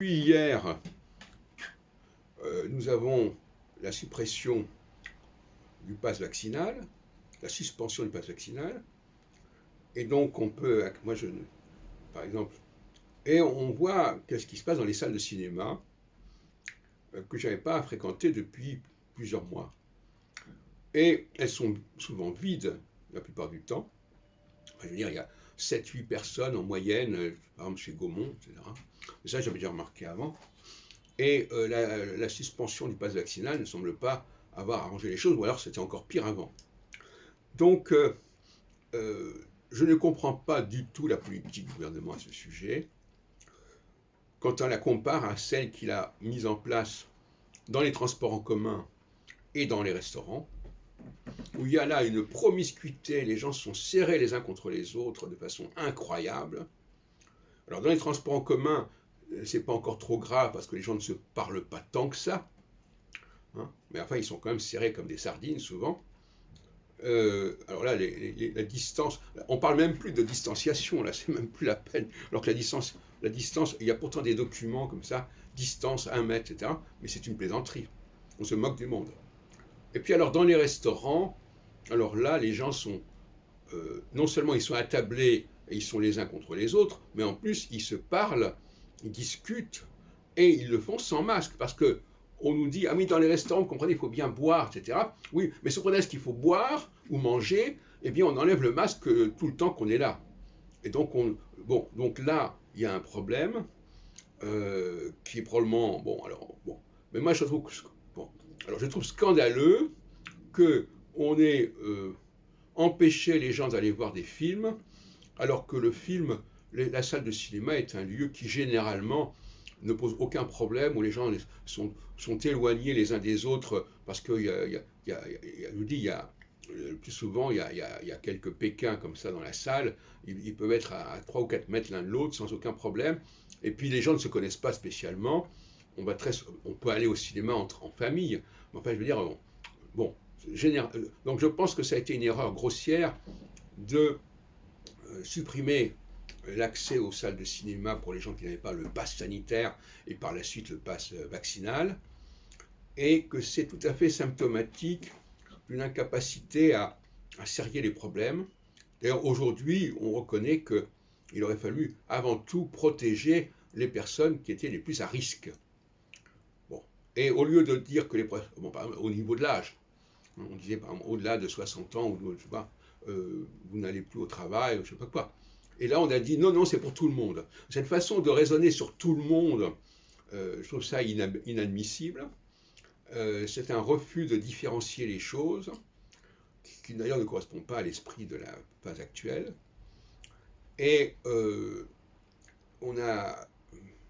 Depuis hier, nous avons la suppression du pass vaccinal, la suspension du pass vaccinal, et donc on peut, moi je, par exemple, et on voit qu'est-ce qui se passe dans les salles de cinéma que je n'avais pas fréquentées depuis plusieurs mois. Et elles sont souvent vides la plupart du temps. Enfin, je veux dire, il y a 7-8 personnes en moyenne, par exemple chez Gaumont, etc. Et ça, j'avais déjà remarqué avant. Et la suspension du pass vaccinal ne semble pas avoir arrangé les choses, ou alors c'était encore pire avant. Donc, je ne comprends pas du tout la politique du gouvernement à ce sujet. Quand on la compare à celle qu'il a mise en place dans les transports en commun et dans les restaurants, où il y a là une promiscuité, les gens sont serrés les uns contre les autres de façon incroyable. Alors dans les transports en commun, c'est pas encore trop grave parce que les gens ne se parlent pas tant que ça, hein, mais enfin ils sont quand même serrés comme des sardines souvent. Alors là, la distance, on parle même plus de distanciation, là, c'est même plus la peine. Alors que la distance, il y a pourtant des documents comme ça, distance 1 mètre, etc. Mais c'est une plaisanterie. On se moque du monde. Et puis alors dans les restaurants, alors là, les gens sont, non seulement ils sont attablés et ils sont les uns contre les autres, mais en plus ils se parlent, ils discutent et ils le font sans masque parce que on nous dit, ah oui, dans les restaurants, vous comprenez, il faut bien boire, etc. Oui, mais si on est-ce qu'il faut boire ou manger, eh bien, on enlève le masque tout le temps qu'on est là. Et donc, bon, donc là, il y a un problème qui est probablement, bon, alors, bon, mais moi, je trouve, bon, alors, je trouve scandaleux que on ait empêché les gens d'aller voir des films, alors que le film, la salle de cinéma est un lieu qui généralement ne pose aucun problème, où les gens sont éloignés les uns des autres, parce que je vous dis, plus souvent, il y a quelques Pékins comme ça dans la salle, ils peuvent être à 3 ou 4 mètres l'un de l'autre sans aucun problème, et puis les gens ne se connaissent pas spécialement, on peut aller au cinéma en famille, mais enfin je veux dire, bon, donc je pense que ça a été une erreur grossière de supprimer l'accès aux salles de cinéma pour les gens qui n'avaient pas le pass sanitaire et par la suite le pass vaccinal, et que c'est tout à fait symptomatique d'une incapacité à serrer les problèmes. D'ailleurs, aujourd'hui, on reconnaît qu'il aurait fallu avant tout protéger les personnes qui étaient les plus à risque. Bon. Et au lieu de dire que bon, par exemple, au niveau de l'âge, on disait par exemple, au-delà de 60 ans, ou je sais pas, vous n'allez plus au travail, je ne sais pas quoi. Et là, on a dit non, non, c'est pour tout le monde. Cette façon de raisonner sur tout le monde, je trouve ça inadmissible. C'est un refus de différencier les choses, qui d'ailleurs ne correspond pas à l'esprit de la phase actuelle. Et on a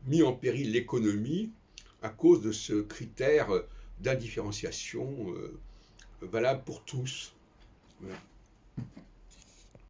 mis en péril l'économie à cause de ce critère d'indifférenciation valable pour tous. Voilà.